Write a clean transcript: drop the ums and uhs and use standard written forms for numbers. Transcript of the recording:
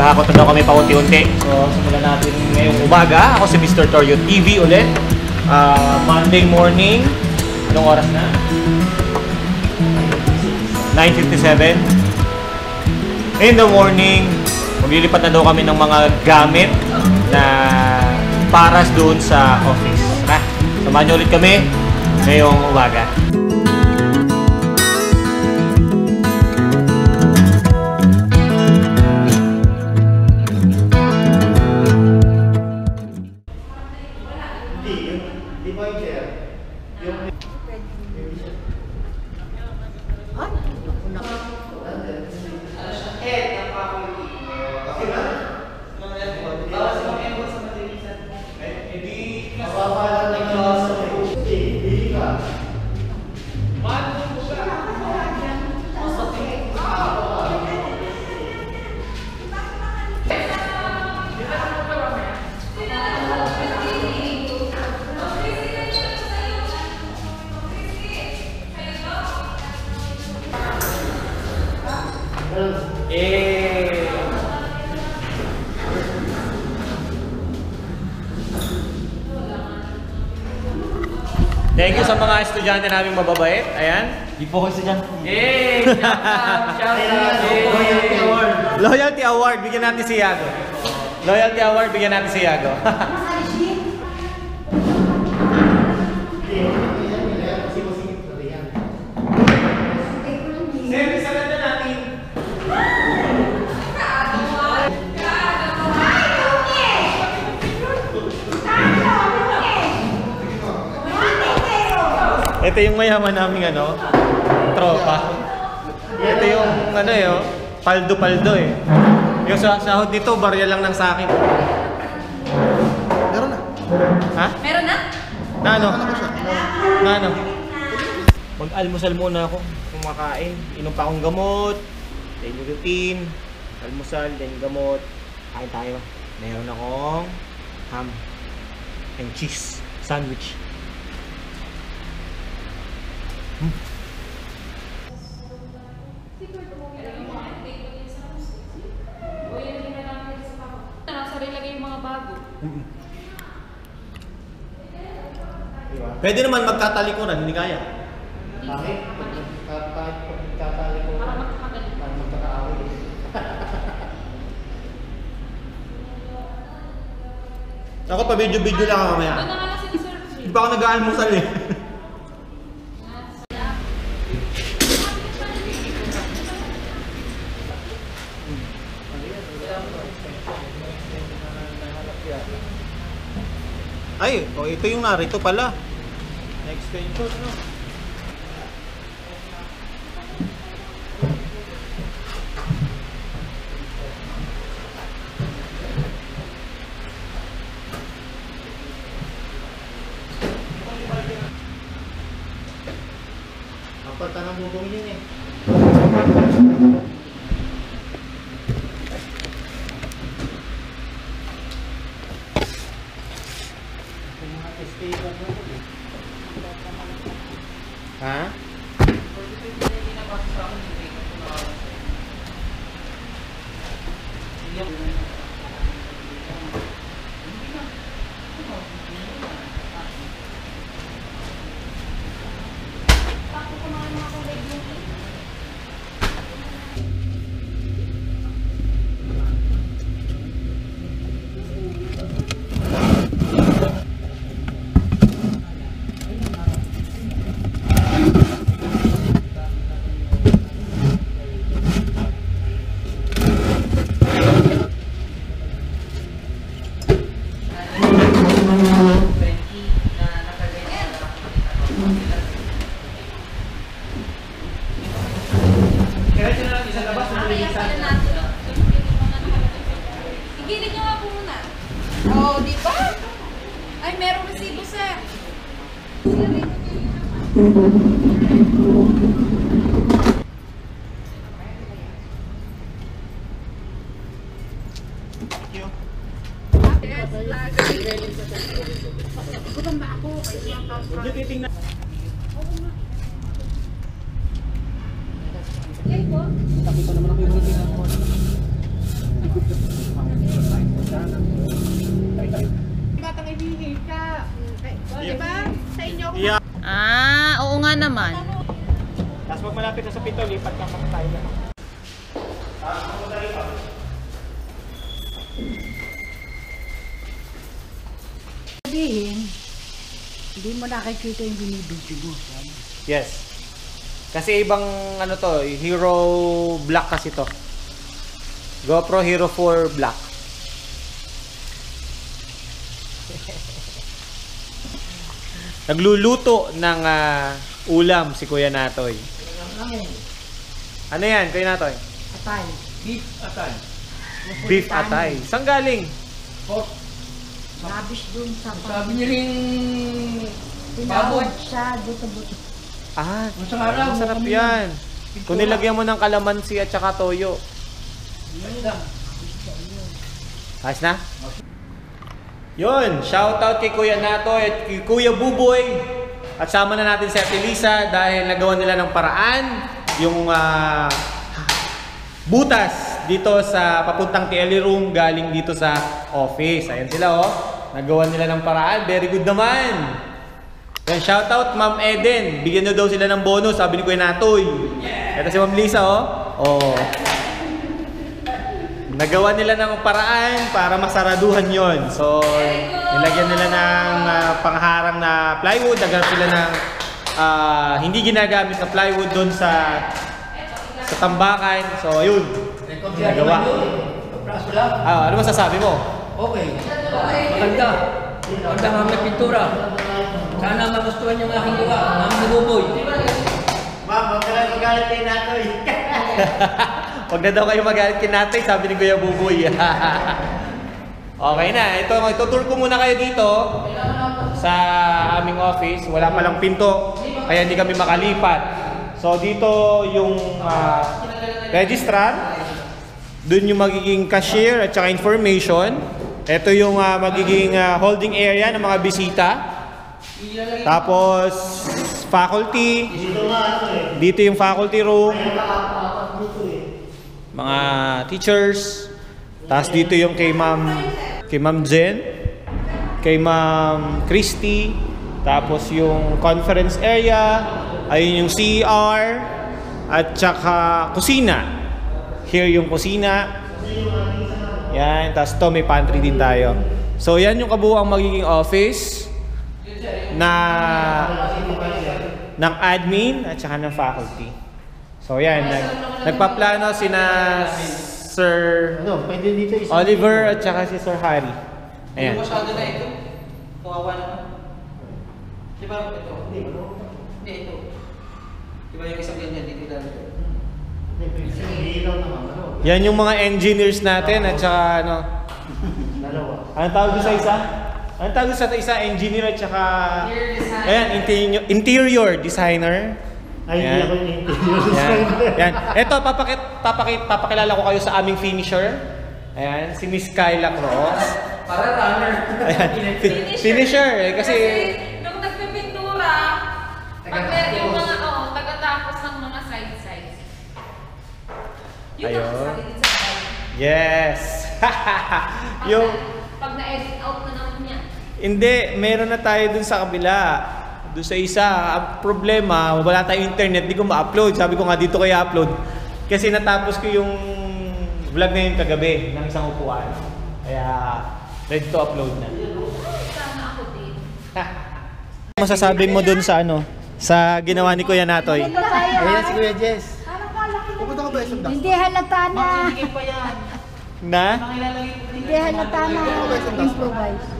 Naghahakot na daw kami paunti-unti. So, simulan natin ngayong umaga. Ako si Mr. Torio TV ulit. Monday morning. Anong oras na? 9:57. In the morning, maglilipat na daw kami ng mga gamit na paras doon sa office. Tara, samahan niyo ulit kami ngayong umaga. Thank you sa mga estudyante naming mababait. Ayan. Di po ko estudyante. Yay! Shout out! Loyalty Award. Loyalty Award. Bigyan natin si Yago. Loyalty Award. Bigyan natin si Yago. Siyempre, sa ganda natin. Ito yung mayaman naming tropa. Ito yung paldo-paldo eh. Yung sahod dito, barya lang ng sakin. Meron na. Ha? Meron na? Na ano? Mag-almusal muna ako. Kumakain. Inom pa akong gamot. Daily routine. Almusal, then gamot. Kain tayo. Meron akong ham and cheese sandwich. Pwede naman magtatalikuran, hindi kaya. Bakit? Kahit magtatalikuran. Para magkakagaling. Para magkakaaway. Ako pa video-video lang ako mamaya. Doon na nga lang si Sir. Hindi pa ako nag-aalmusal eh. Ay, ito yung narito pala. Extension, no? Apat na ng bubong yun eh. Ha? Igilid nyo nga po muna. Oo, di ba? Ay, merong resibo, sir. Thank you. Gutom ba ako? Huwag titingnan. Yan po. Nakita naman ako yung routine ako. Batang ibihin ka. Diba? Sa inyo ako. Yeah. Oo nga naman. Tapos pag malapit na sa pito, lipat ka pa tayo na. Tapos magmadali pa. Sabihin, hindi mo nakikita yung binibidyo mo. Yes. Kasi ibang ano to, Hero Black kasi to. GoPro Hero 4 Black. Nagluluto ng ulam si Kuya Natoy. Ano yan, Kuya Natoy? Atay. Beef atay. Beef atay. Saan galing? Pork. Labis dun sa Sabi niya rin tinawad siya buto-buto. Ah, Sa araw, masarap kami- yan. Kung nilagyan mo ng kalamansi at saka toyo. Ayos na? Yun, shoutout kay Kuya Natoy at kay Kuya Buboy. At sama na natin si Ate Lisa dahil nagawa nila ng paraan yung butas dito sa papuntang TL room galing dito sa office. Ayan sila oh. Nagawa nila ng paraan. Very good naman. Yan, shoutout Ma'am Eden. Bigyan nyo daw sila ng bonus, sabi ni Kuya Natoy. Ito si Ma'am Lisa oh. Oh. Nagawa nila ng paraan para masaraduhan yon. So, nilagyan nila ng pangharang na plywood. Naghanap sila ng hindi ginagamit na plywood doon sa tambakan. So, ayun. Nagawa. Praso lang. Ano masasabi mo? Okay. Maganda. Maganda nga may pintura. Sana magustuhan yung aking gawa. Ma'am Nabuboy. Ma'am, huwag ka lang magalit kay Natoy. Huwag na daw kayo magalit kay Natoy, sabi ni Kuya Buboy. Okay na, itutour ko muna kayo dito sa aming office. Wala palang pinto, kaya hindi kami makalipat. So dito yung registrar, dun yung magiging cashier at saka information. Ito yung magiging holding area ng mga bisita. Tapos faculty, dito yung faculty room, mga teachers. Tapos dito yung kay Ma'am Jen, kay Ma'am Christy. Tapos yung conference area, ayun yung CR at saka kusina. Here yung kusina. Yan, tapos to may pantry din tayo. So yan yung kabuuang magiging office ng admin at saka ng faculty. So yan, nagpaplano sina Sir Pwede dito isa. Oliver at saka si Sir Harry. Ayan. Masyado na ito. Kawawa naman. Di ba ito? Hindi ito. Di ba yung isang ganyan dito lalagay? Yan yung mga engineers natin at saka ano. Anong tawag doon sa isa? Anong tawag doon sa isa? Engineer at saka ayan, interior designer. Ay, hindi ako yung interior Yan. designer. Yan. Ito, papakilala ko kayo sa aming finisher. Ayan, si Miss Kyla Cross. Para runner. Ayan, finisher. Kasi nung nagpipintura, pag yung mga, tagatapos ng mga side-sides. Yun Ayun. ang sabi din sa bahay. yes. yung Pag na-edit out na naman niya. hindi, meron na tayo dun sa kabila. Doon sa isa, ang problema, wala tayong internet, di ko ma-upload. Sabi ko nga dito kayo upload. Kasi natapos ko yung vlog na yun kagabi ng isang upuan. Kaya ready to upload na. Sana ako din. Masasabi mo dun sa ano? Sa ginawa ni Kuya Natoy? Ayan si Kuya Jess. Hindi halata na. Na? Hindi halata na improvise.